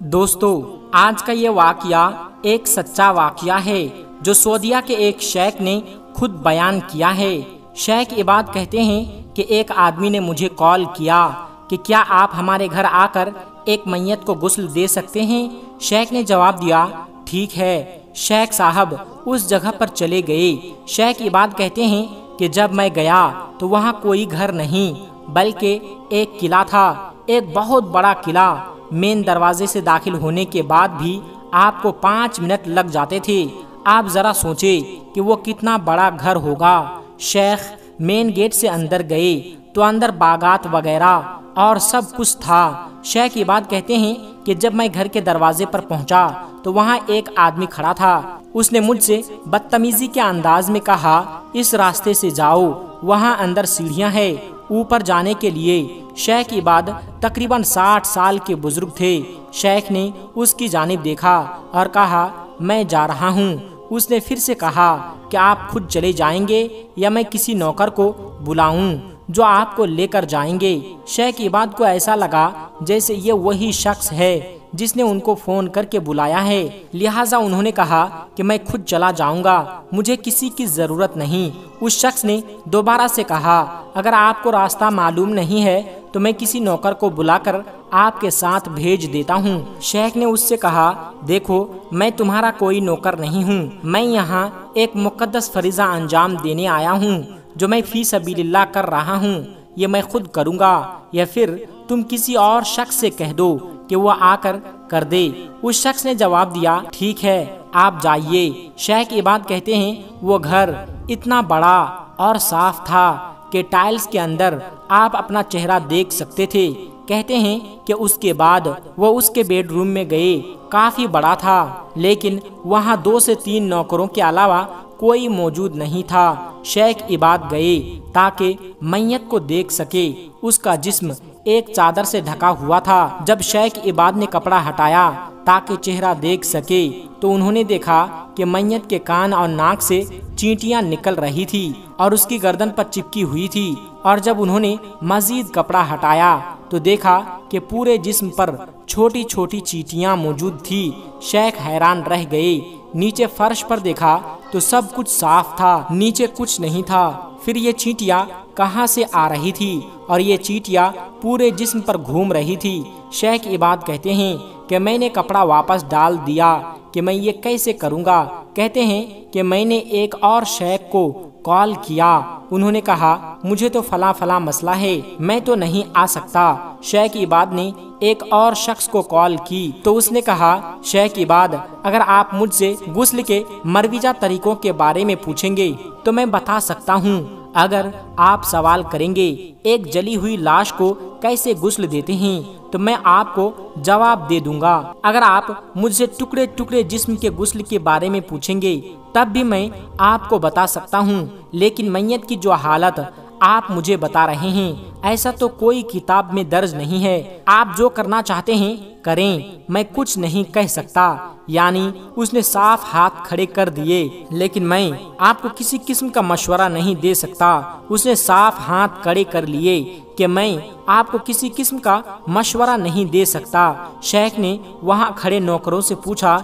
دوستو، آج کا یہ واقعہ ایک سچا واقعہ ہے جو سعودیہ کے ایک شیخ نے خود بیان کیا ہے۔ شیخ عباد کہتے ہیں کہ ایک آدمی نے مجھے کال کیا کہ کیا آپ ہمارے گھر آ کر ایک میت کو غسل دے سکتے ہیں؟ شیخ نے جواب دیا، ٹھیک ہے۔ شیخ صاحب اس جگہ پر چلے گئے۔ شیخ عباد کہتے ہیں کہ جب میں گیا تو وہاں کوئی گھر نہیں بلکہ ایک قلعہ تھا، ایک بہت بڑا قلعہ۔ مین دروازے سے داخل ہونے کے بعد بھی آپ کو 5 منٹ لگ جاتے تھے۔ آپ ذرا سوچیں کہ وہ کتنا بڑا گھر ہوگا۔ شیخ مین گیٹ سے اندر گئے تو اندر باغات وغیرہ اور سب کچھ تھا۔ شیخ عباد کہتے ہیں کہ جب میں گھر کے دروازے پر پہنچا تو وہاں ایک آدمی کھڑا تھا۔ اس نے مجھ سے بدتمیزی کے انداز میں کہا، اس راستے سے جاؤ، وہاں اندر سیڑھیاں ہیں اوپر جانے کے لیے۔ شیخ عباد تقریباً 60 سال کے بزرگ تھے۔ شیخ نے اس کی جانب دیکھا اور کہا، میں جا رہا ہوں۔ اس نے پھر سے کہا کہ آپ خود چلے جائیں گے یا میں کسی نوکر کو بلاؤں جو آپ کو لے کر جائیں گے؟ شیخ عباد کو ایسا لگا جیسے یہ وہی شخص ہے جس نے ان کو فون کر کے بلایا ہے، لہٰذا انہوں نے کہا کہ میں خود چلا جاؤں گا، مجھے کسی کی ضرورت نہیں۔ اس شخص نے دوبارہ سے کہا، اگر آپ کو راستہ معلوم نہیں ہے تو میں کسی نوکر کو بلا کر آپ کے ساتھ بھیج دیتا ہوں۔ شیخ نے اس سے کہا، دیکھو میں تمہارا کوئی نوکر نہیں ہوں، میں یہاں ایک مقدس فریضہ انجام دینے آیا ہوں جو میں فی سبیل اللہ کر رہا ہوں، یہ میں خود کروں گا یا پھر تم کسی اور شخص سے کہہ دو کہ وہ آ کر دے۔ اس شخص نے جواب دیا، ٹھیک ہے آپ جائیے۔ شیخ عباد کہتے ہیں وہ گھر اتنا بڑا اور صاف تھا کہ ٹائلز کے اندر آپ اپنا چہرہ دیکھ سکتے تھے۔ کہتے ہیں کہ اس کے بعد وہ اس کے بیڈ روم میں گئے، کافی بڑا تھا لیکن وہاں 2 سے 3 نوکروں کے علاوہ کوئی موجود نہیں تھا۔ شیخ عباد گئے تاکہ میت کو دیکھ سکے۔ اس کا جسم ایک چادر سے ڈھکا ہوا تھا۔ جب شیخ عباد نے کپڑا ہٹایا تاکہ چہرہ دیکھ سکے تو انہوں نے دیکھا کہ میت کے کان اور ناک سے چینٹیاں نکل رہی تھی اور اس کی گردن پر چپکی ہوئی تھی، اور جب انہوں نے مزید کپڑا ہٹایا تو دیکھا کہ پورے جسم پر چھوٹی چھوٹی چینٹیاں موجود تھی۔ شیخ حیران رہ گئے۔ نیچے فرش پر دیکھا تو سب کچھ صاف تھا، نیچے کچھ نہیں تھا۔ پھر یہ چینٹیاں کہاں سے آ رہی تھی اور یہ چینٹیاں پورے جسم پر گھوم رہی تھی؟ شیخ عباد کہتے ہیں کہ میں نے کپڑا واپس ڈال دیا کہ میں یہ کیسے کروں گا۔ کہتے ہیں کہ میں نے ایک اور شیخ کو کال کیا، انہوں نے کہا مجھے تو فلاں مسئلہ ہے، میں تو نہیں آ سکتا۔ شیخ عباد نے ایک اور شخص کو کال کی تو اس نے کہا، شیخ عباد اگر آپ مجھ سے غسل کے مرویجہ طریقوں کے بارے میں پوچھیں گے تو میں بتا سکتا ہوں۔ اگر آپ سوال کریں گے ایک جلی ہوئی لاش کو کیسے غسل دیتے ہیں تو میں آپ کو جواب دے دوں گا۔ اگر آپ مجھ سے ٹکڑے ٹکڑے جسم کے غسل کے بارے میں پوچھیں گے تب بھی میں آپ کو بتا سکتا ہوں، لیکن میت کی جو حالت آپ مجھے بتا رہے ہیں ایسا تو کوئی کتاب میں درج نہیں ہے۔ آپ جو کرنا چاہتے ہیں کریں، میں کچھ نہیں کہہ سکتا۔ یعنی اس نے صاف ہاتھ کھڑے کر دیے، لیکن میں آپ کو کسی قسم کا مشورہ نہیں دے سکتا۔ اس نے صاف ہاتھ کھڑے کر لیے کہ میں آپ کو کسی قسم کا مشورہ نہیں دے سکتا۔ شیخ نے وہاں کھڑے نوکروں سے پوچھا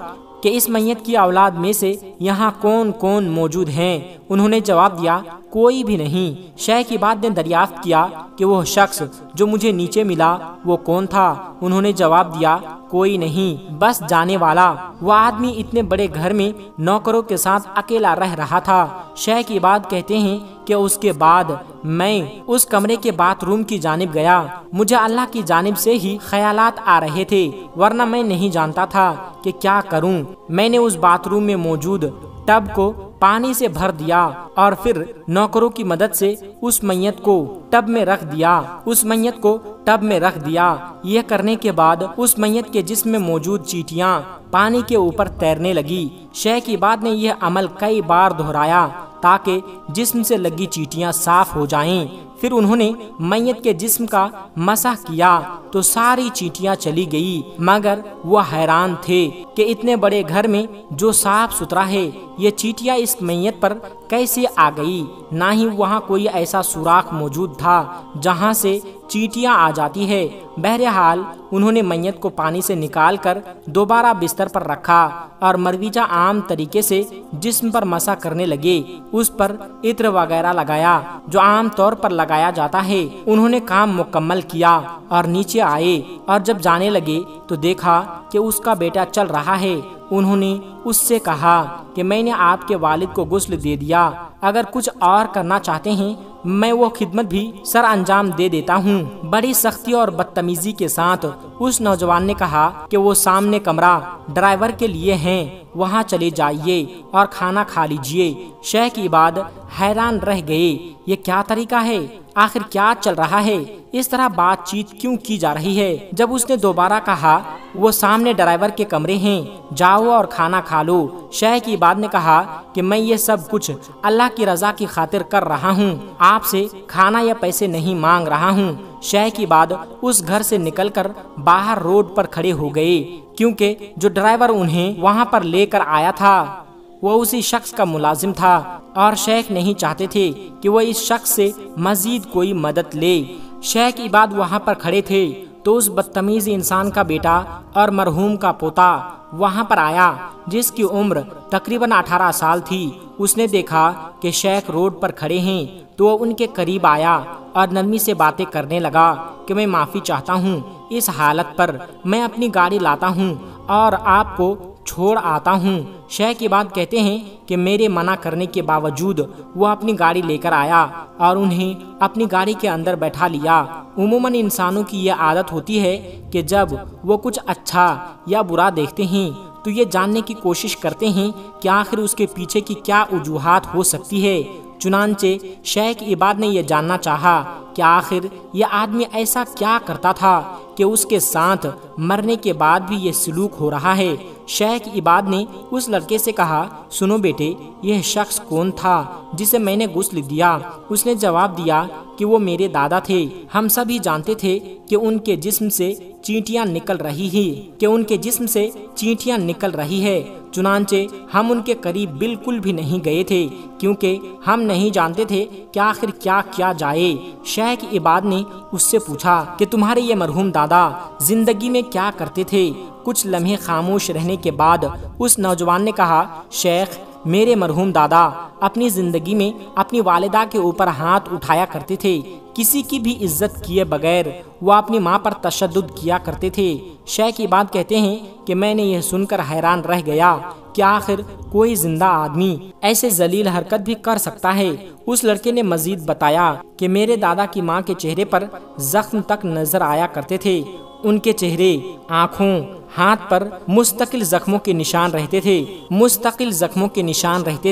کہ اس میت کی اولاد میں سے یہاں کون کون موجود ہیں؟ انہوں نے جواب دیا، کوئی بھی نہیں۔ شیخ عباد نے دریافت کیا کہ وہ شخص جو مجھے نیچے ملا وہ کون تھا؟ انہوں نے جواب دیا، کوئی نہیں، بس جانے والا۔ وہ آدمی اتنے بڑے گھر میں نوکروں کے ساتھ اکیلا رہ رہا تھا۔ شیخ عباد کہتے ہیں کہ اس کے بعد میں اس کمرے کے باتھ روم کی جانب گیا۔ مجھے اللہ کی جانب سے ہی خیالات آ رہے تھے، ورنہ میں نہیں جانتا تھا کہ کیا کروں۔ میں نے اس باتھ روم میں موجود ٹب کو پانی سے بھر دیا اور پھر نوکروں کی مدد سے اس میت کو ٹب میں رکھ دیا۔ یہ کرنے کے بعد اس میت کے جسم میں موجود چینٹیاں پانی کے اوپر تیرنے لگی۔ شیخ عباد نے یہ عمل کئی بار دہرایا تاکہ جسم سے لگی چینٹیاں صاف ہو جائیں۔ پھر انہوں نے میت کے جسم کا مسح کیا تو ساری چیٹیاں چلی گئی، مگر وہ حیران تھے کہ اتنے بڑے گھر میں جو صاف ستھرا ہے یہ چیٹیاں اس میت پر کیسے آ گئی؟ نہ ہی وہاں کوئی ایسا سوراخ موجود تھا جہاں سے چیٹیاں آ جاتی ہے۔ بہرحال انہوں نے میت کو پانی سے نکال کر دوبارہ بستر پر رکھا اور مرویجہ عام طریقے سے جسم پر مسح کرنے لگے، اس پر عطر وغیرہ لگایا جو عام طور پر لگایا جاتا ہے۔ انہوں نے کام مکمل کیا اور نیچے آئے اور جب جانے لگے تو دیکھا کہ اس کا بیٹا چل رہا ہے۔ انہوں نے اس سے کہا کہ میں نے آپ کے والد کو غسل دے دیا، اگر کچھ اور کرنا چاہتے ہیں میں وہ خدمت بھی سر انجام دے دیتا ہوں۔ بڑی سختی اور بدتمیزی کے ساتھ اس نوجوان نے کہا کہ وہ سامنے کمرہ ڈرائیور کے لیے ہیں، وہاں چلے جائیے اور کھانا کھا لیجئے۔ شیخ عباد حیران رہ گئے، یہ کیا طریقہ ہے؟ آخر کیا چل رہا ہے؟ اس طرح بات چیت کیوں کی جا رہی ہے؟ جب اس نے دوبارہ کہا وہ سامنے ڈرائیور کے کمرے ہیں، جاؤ اور کھانا کھا لو، شیخ عباد نے کہا کہ میں یہ سب کچھ اللہ کی رضا کی خاطر کر رہا ہوں، آپ سے کھانا یا پیسے نہیں مانگ رہا ہوں۔ شیخ عباد اس گھر سے نکل کر باہر روڈ پر کھڑے ہو گئے، کیونکہ جو ڈرائیور انہیں وہاں پر لے کر آیا تھا وہ اسی شخص کا ملازم تھا اور شیخ نہیں چاہتے تھے کہ وہ اس شخص سے مزید کوئی مدد لے۔ شیخ عباد وہاں پر کھڑے تھے تو اس بدتمیز انسان کا بیٹا اور مرحوم کا پوتا وہاں پر آیا جس کی عمر تقریباً 18 سال تھی۔ اس نے دیکھا کہ شیخ روڈ پر کھڑے ہیں تو وہ ان کے قریب آیا اور نرمی سے باتیں کرنے لگا کہ میں معافی چاہتا ہوں، اس حالت پر میں اپنی گاڑی لاتا ہوں اور آپ کو چھوڑ آتا ہوں۔ شیخ عباد کہتے ہیں کہ میرے منع کرنے کے باوجود وہ اپنی گاڑی لے کر آیا اور انہیں اپنی گاڑی کے اندر بیٹھا لیا۔ عموماً انسانوں کی یہ عادت ہوتی ہے کہ جب وہ کچھ اچھا یا برا دیکھتے ہیں تو یہ جاننے کی کوشش کرتے ہیں کہ آخر اس کے پیچھے کی کیا وجوہات ہو سکتی ہے۔ چنانچہ شیخ عباد نے یہ جاننا چاہا کہ آخر یہ آدمی ایسا کیا کرتا تھا کہ اس کے ساتھ مرنے کے بعد بھی یہ سلوک ہو رہا ہے۔ شیخ عباد نے اس لڑکے سے کہا، سنو بیٹے، یہ شخص کون تھا جسے میں نے غسل دیا؟ اس نے جواب دیا کہ وہ میرے دادا تھے، ہم سبھی جانتے تھے کہ ان کے جسم سے چینٹیاں نکل رہی ہے، چنانچہ ہم ان کے قریب بالکل بھی نہیں گئے تھے کیونکہ ہم نہیں جانتے تھے کہ آخر کیا کیا جائے۔ شیخ عباد نے اس سے پوچھا کہ تمہارے یہ مرحوم دادا زندگی میں کیا کرتے تھے؟ کچھ لمحے خاموش رہنے کے بعد اس نوجوان نے کہا، شیخ، میرے مرحوم دادا اپنی زندگی میں اپنی والدہ کے اوپر ہاتھ اٹھایا کرتے تھے، کسی کی بھی عزت کیے بغیر وہ اپنی ماں پر تشدد کیا کرتے تھے۔ شیخ عباد کہتے ہیں کہ میں نے یہ سن کر حیران رہ گیا کہ آخر کوئی زندہ آدمی ایسے ذلیل حرکت بھی کر سکتا ہے۔ اس لڑکے نے مزید بتایا کہ میرے دادا کی ماں کے چہرے پر زخم تک نظر آیا کرتے تھے، ان کے چہرے، آنکھوں، ہاتھ پر مستقل زخموں کے نشان رہتے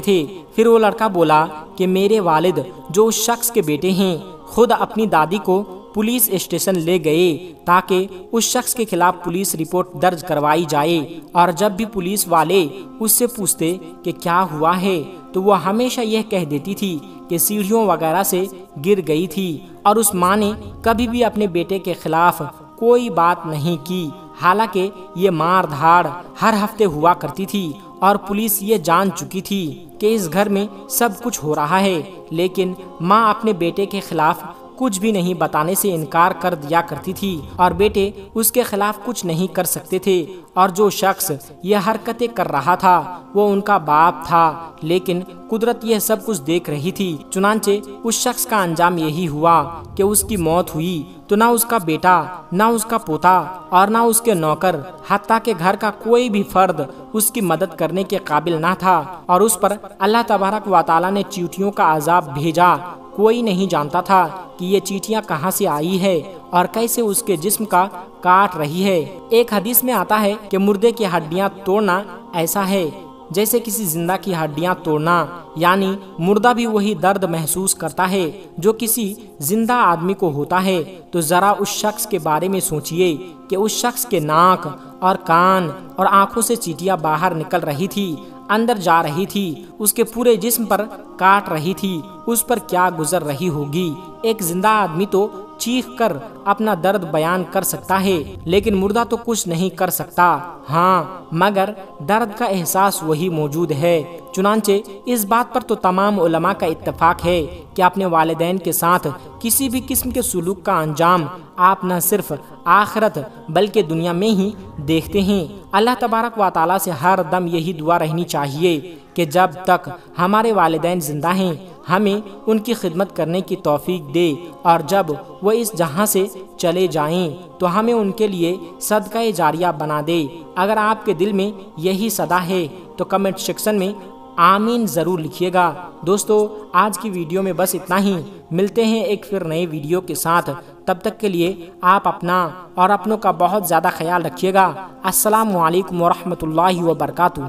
تھے۔ پھر وہ لڑکا بولا کہ میرے والد جو اس شخص کے بیٹے ہیں خود اپنی دادی کو پولیس اسٹیشن لے گئے تاکہ اس شخص کے خلاف پولیس رپورٹ درج کروائی جائے، اور جب بھی پولیس والے اس سے پوچھتے کہ کیا ہوا ہے تو وہ ہمیشہ یہ کہہ دیتی تھی کہ سیڑھیوں وغیرہ سے گر گئی تھی، اور اس ماں نے کبھی بھی اپنے بیٹے کے خلاف کوئی بات نہیں کی، حالانکہ یہ مار دھاڑ ہر ہفتے ہوا کرتی تھی اور پولیس یہ جان چکی تھی کہ اس گھر میں سب کچھ ہو رہا ہے، لیکن ماں اپنے بیٹے کے خلاف کچھ بھی نہیں بتانے سے انکار کر دیا کرتی تھی اور بیٹے اس کے خلاف کچھ نہیں کر سکتے تھے، اور جو شخص یہ حرکتیں کر رہا تھا وہ ان کا باپ تھا، لیکن قدرت یہ سب کچھ دیکھ رہی تھی۔ چنانچہ اس شخص کا انجام یہی ہوا کہ اس کی موت ہوئی تو نہ اس کا بیٹا، نہ اس کا پوتا اور نہ اس کے نوکر، حتیٰ کہ گھر کا کوئی بھی فرد اس کی مدد کرنے کے قابل نہ تھا، اور اس پر اللہ تبارک و تعالیٰ نے چیونٹیوں کا عذاب بھیجا۔ کوئی نہیں جانتا تھا کہ یہ چیٹیاں کہاں سے آئی ہے اور کیسے اس کے جسم کا کاٹ رہی ہے۔ ایک حدیث میں آتا ہے کہ مردے کی ہڈیاں توڑنا ایسا ہے جیسے کسی زندہ کی ہڈیاں توڑنا، یعنی مردہ بھی وہی درد محسوس کرتا ہے جو کسی زندہ آدمی کو ہوتا ہے۔ تو ذرا اس شخص کے بارے میں سوچئے کہ اس شخص کے ناک اور کان اور آنکھوں سے چیٹیاں باہر نکل رہی تھی۔ اندر جا رہی تھی اس کے پورے جسم پر کاٹ رہی تھی، اس پر کیا گزر رہی ہوگی۔ ایک زندہ آدمی تو چیخ کر اپنا درد بیان کر سکتا ہے، لیکن مردہ تو کچھ نہیں کر سکتا۔ ہاں، مگر درد کا احساس وہی موجود ہے۔ چنانچہ اس بات پر تو تمام علماء کا اتفاق ہے کہ اپنے والدین کے ساتھ کسی بھی قسم کے سلوک کا انجام آپ نہ صرف آخرت بلکہ دنیا میں ہی دیکھتے ہیں۔ اللہ تبارک و تعالیٰ سے ہر دم یہی دعا رہنی چاہیے کہ جب تک ہمارے والدین زندہ ہیں ہمیں ان کی خدمت کرنے کی توفیق دے، اور جب وہ اس جہاں سے چلے جائیں تو ہمیں ان کے لیے صدقہ جاریہ بنا دے۔ اگر آپ کے دل میں یہی صدا ہے تو کمنٹ سیکشن میں آمین ضرور لکھیے گا۔ دوستو، آج کی ویڈیو میں بس اتنا ہی، ملتے ہیں ایک پھر نئے ویڈیو کے ساتھ۔ تب تک کے لیے آپ اپنا اور اپنوں کا بہت زیادہ خیال رکھیے گا۔ السلام علیکم ورحمۃ اللہ وبرکاتہ۔